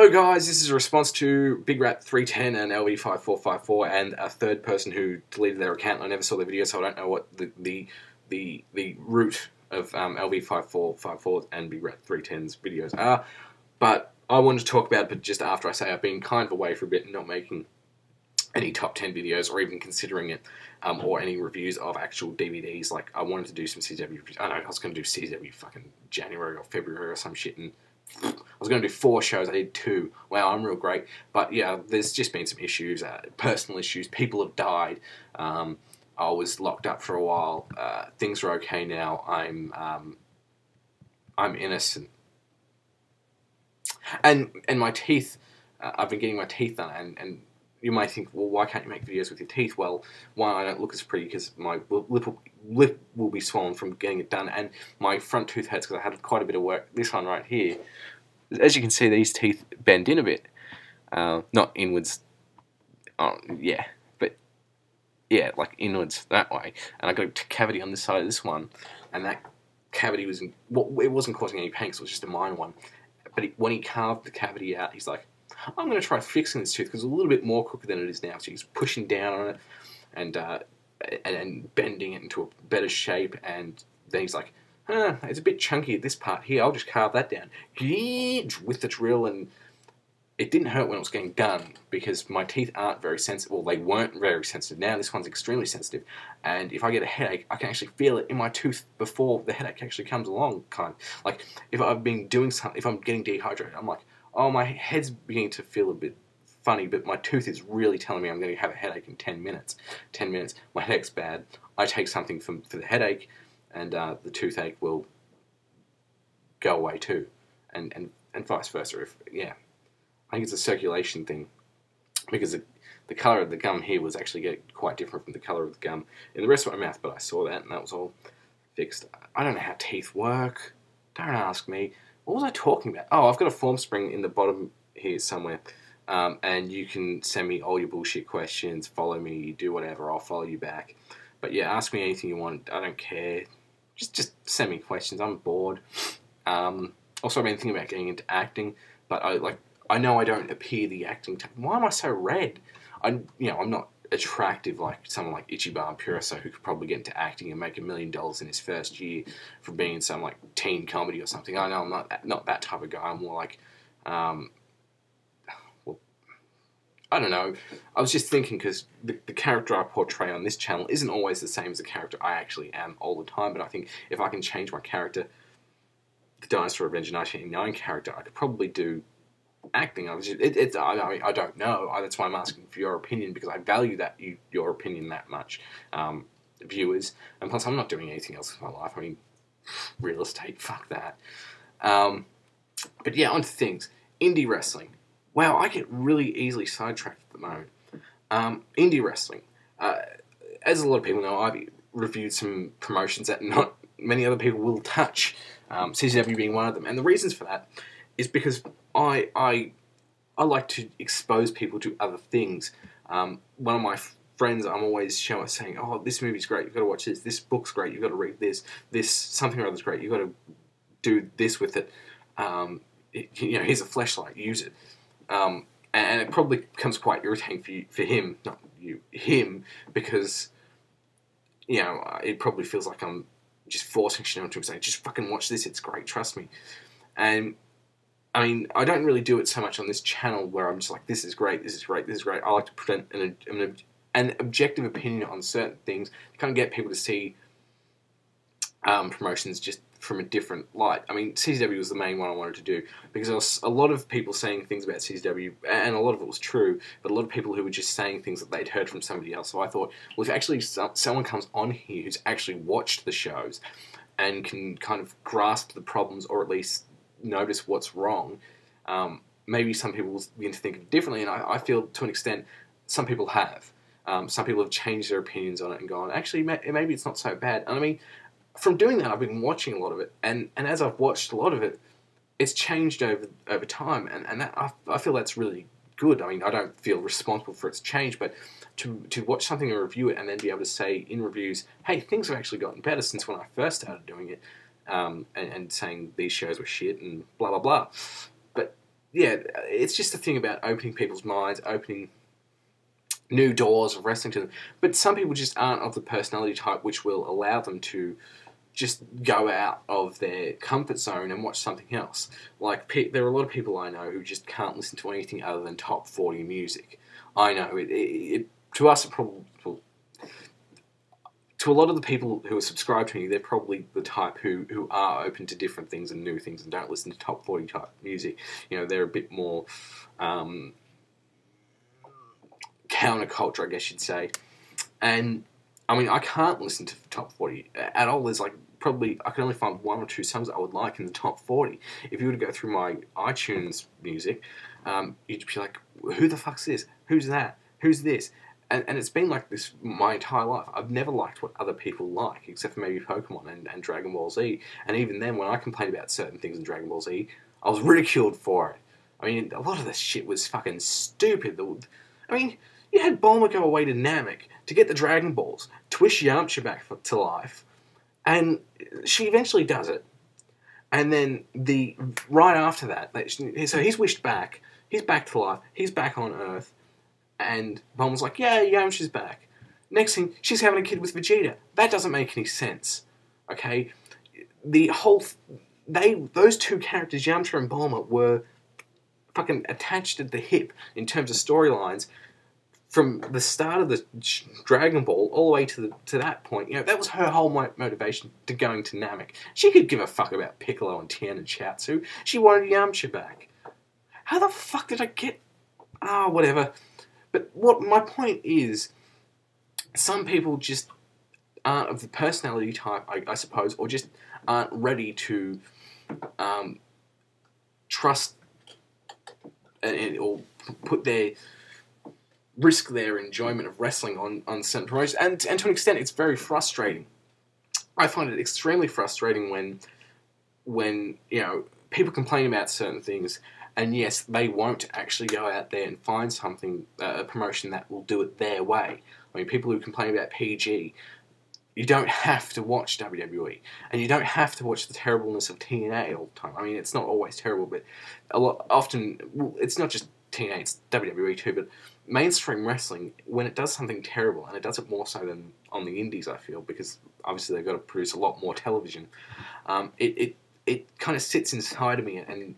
Hello guys, this is a response to Big Rat 310 and LV5454 and a third person who deleted their account. I never saw the video, so I don't know what the root of LV5454 and Big Rat 310's videos are. But I wanted to talk about it, but just after I say I've been kind of away for a bit and not making any top 10 videos or even considering it, or any reviews of actual DVDs. Like, I wanted to do some CW reviews. I don't know, I was going to do CW fucking January or February or some shit, and I was going to do 4 shows, I did 2. Wow, I'm real great. But yeah, there's just been some issues, personal issues. People have died. I was locked up for a while. Things are okay now. I'm innocent. And my teeth, I've been getting my teeth done, and you might think, well, why can't you make videos with your teeth? Well, one, I don't look as pretty because my lip will be swollen from getting it done, and my front tooth hurts because I had quite a bit of work. This one right here, as you can see, these teeth bend in a bit, not inwards. Yeah, but yeah, like inwards that way. And I got a cavity on this side of this one, and that cavity was it wasn't causing any pain, so it was just a minor one. But when he carved the cavity out, he's like, I'm going to try fixing this tooth because it's a little bit more crooked than it is now. So he's pushing down on it and bending it into a better shape. And then he's like, it's a bit chunky at this part here. I'll just carve that down with the drill. And it didn't hurt when it was getting done because my teeth aren't very sensitive. Well, they weren't very sensitive. Now this one's extremely sensitive. And if I get a headache, I can actually feel it in my tooth before the headache actually comes along. Kind of like if I've been doing something, if I'm getting dehydrated, I'm like, oh, my head's beginning to feel a bit funny, but my tooth is really telling me I'm going to have a headache in 10 minutes. 10 minutes, my headache's bad. I take something for the headache, and the toothache will go away too, and vice versa. I think it's a circulation thing, because the colour of the gum here was actually quite different from the colour of the gum in the rest of my mouth, but I saw that, and that was all fixed. I don't know how teeth work. Don't ask me. What was I talking about? Oh, I've got a form spring in the bottom here somewhere, and you can send me all your bullshit questions, follow me, do whatever, I'll follow you back. But yeah, ask me anything you want, I don't care. Just send me questions, I'm bored. Also, I've been thinking about getting into acting, but I know I don't appear the acting type. Why am I so red? I'm not attractive like someone like Ichiban Puriso, who could probably get into acting and make $1 million in his first year for being in some like teen comedy or something. I know I'm not that type of guy. I'm more like, well, I don't know. I was just thinking because the character I portray on this channel isn't always the same as the character I actually am all the time. But I think if I can change my character, the Dinosaur Revenge 1989 character, I could probably do acting. I don't know. That's why I'm asking for your opinion, because I value your opinion that much, viewers. And plus, I'm not doing anything else with my life. I mean, real estate, fuck that. But yeah, on to things. Indie wrestling. Wow, I get really easily sidetracked at the moment. Indie wrestling. As a lot of people know, I've reviewed some promotions that not many other people will touch. CCW being one of them, and the reasons for that is because I like to expose people to other things. One of my friends, I'm always saying, oh, this movie's great, you've got to watch this. This book's great, you've got to read this. This something or other's great, you've got to do this with it. Here's a fleshlight, use it. And it probably becomes quite irritating for him, not you, him, because it probably feels like I'm just forcing shit onto him, saying, just fucking watch this, it's great, trust me. And I mean, I don't really do it so much on this channel where I'm just like, this is great, this is great, this is great. I like to present an objective opinion on certain things to kind of get people to see promotions just from a different light. I mean, CCW was the main one I wanted to do because there was a lot of people saying things about CCW, and a lot of it was true, but a lot of people who were just saying things that they'd heard from somebody else. So I thought, well, if actually someone comes on here who's actually watched the shows and can kind of grasp the problems, or at least notice what's wrong, maybe some people will begin to think of it differently, and I feel to an extent some people have. Some people have changed their opinions on it and gone, actually, maybe it's not so bad. And I mean, from doing that, I've been watching a lot of it, and as I've watched a lot of it, it's changed over time, and that, I feel that's really good. I mean, I don't feel responsible for its change, but to watch something and review it and then be able to say in reviews, hey, things have actually gotten better since when I first started doing it, and saying these shows were shit and blah, blah, blah. But yeah, it's just the thing about opening people's minds, opening new doors of wrestling to them. But some people just aren't of the personality type which will allow them to just go out of their comfort zone and watch something else. Like, there are a lot of people I know who just can't listen to anything other than top 40 music. I know, to us, it probably, well, to a lot of the people who are subscribed to me, they're probably the type who are open to different things and new things and don't listen to top 40 type music. You know, they're a bit more counterculture, I guess you'd say. And, I mean, I can't listen to the top 40 at all. There's, like, probably, I can only find one or two songs that I would like in the top 40. If you were to go through my iTunes music, you'd be like, who the fuck's this? Who's that? Who's this? And it's been like this my entire life. I've never liked what other people like, except for maybe Pokemon and Dragon Ball Z. And even then, when I complained about certain things in Dragon Ball Z, I was ridiculed for it. I mean, a lot of this shit was fucking stupid. I mean, you had Bulma go away to Namek to get the Dragon Balls, twist Yamcha back to life, and she eventually does it. And then right after that, so he's wished back, he's back to life, he's back on Earth, and Bulma's like, yeah, Yamcha's back. Next thing, she's having a kid with Vegeta. That doesn't make any sense. Okay? Those two characters, Yamcha and Bulma, were fucking attached at the hip in terms of storylines from the start of the Dragon Ball all the way to that point. You know, that was her whole motivation to going to Namek. She could give a fuck about Piccolo and Tien and Chiaotzu. She wanted Yamcha back. How the fuck did I get... whatever. But what my point is, some people just aren't of the personality type, I suppose, or just aren't ready to trust or risk their enjoyment of wrestling on certain promotions. And to an extent, it's very frustrating. I find it extremely frustrating when you know, people complain about certain things, and yes, they won't actually go out there and find something, a promotion that will do it their way. I mean, people who complain about PG, you don't have to watch WWE, and you don't have to watch the terribleness of TNA all the time. I mean, it's not always terrible, but often, it's not just TNA, it's WWE too, but mainstream wrestling, when it does something terrible, and it does it more so than on the indies, I feel, because obviously they've got to produce a lot more television, it kind of sits inside of me, and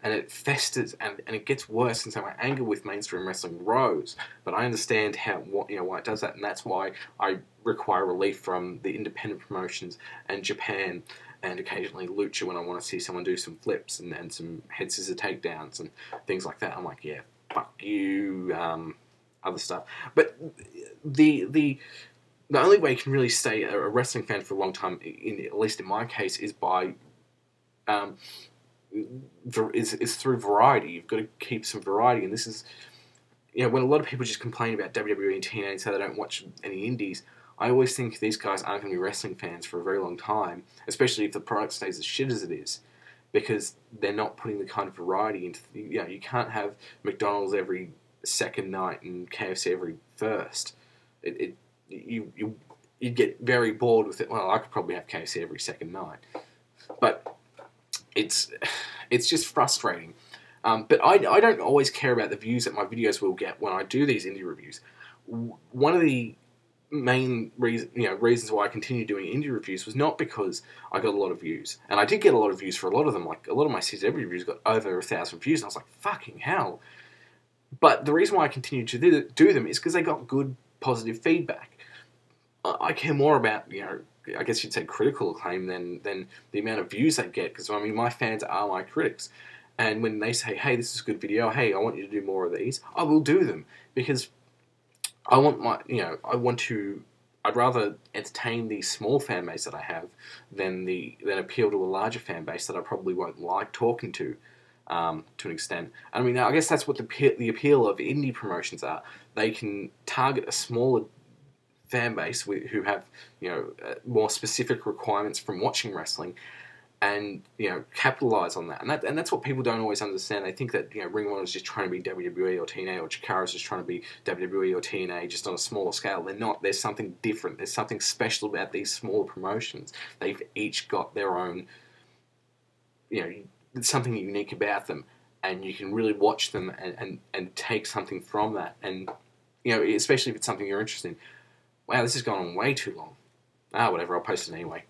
it festers, and it gets worse, and so my anger with mainstream wrestling grows. But I understand why it does that, and that's why I require relief from the independent promotions and Japan, and occasionally Lucha when I want to see someone do some flips and some head scissor takedowns and things like that. I'm like, yeah, fuck you, other stuff. But the only way you can really stay a wrestling fan for a long time, at least in my case, is by is through variety. You've got to keep some variety, and this is, you know, when a lot of people just complain about WWE and TNA and say they don't watch any indies, I always think these guys aren't going to be wrestling fans for a very long time, especially if the product stays as shit as it is, because they're not putting the kind of variety into, you know, you can't have McDonald's every second night and KFC every first. You'd get very bored with it. Well, I could probably have KFC every second night, but it's just frustrating. But I don't always care about the views that my videos will get when I do these indie reviews. One of the main reasons why I continue doing indie reviews was not because I got a lot of views, and I did get a lot of views for a lot of them. Like, a lot of my CZW reviews got over 1,000 views, and I was like, fucking hell. But the reason why I continue to do them is because they got good, positive feedback. I care more about, you know, I guess you'd say critical acclaim than the amount of views they get, because I mean, my fans are my critics, and when they say, hey, this is a good video, hey, I want you to do more of these, I will do them, because I'd rather entertain the small fan base that I have than appeal to a larger fan base that I probably won't like talking to an extent. I mean, I guess that's what the appeal of indie promotions are. They can target a smaller fan base who have, you know, more specific requirements from watching wrestling, and, you know, capitalize on that. And that's what people don't always understand. They think that, you know, Ring of Honor is just trying to be WWE or TNA, or Chikara is just trying to be WWE or TNA, just on a smaller scale. They're not. There's something different. There's something special about these smaller promotions. They've each got their own, you know, something unique about them. and you can really watch them and take something from that. And, especially if it's something you're interested in. Wow, this has gone on way too long. Whatever, I'll post it anyway.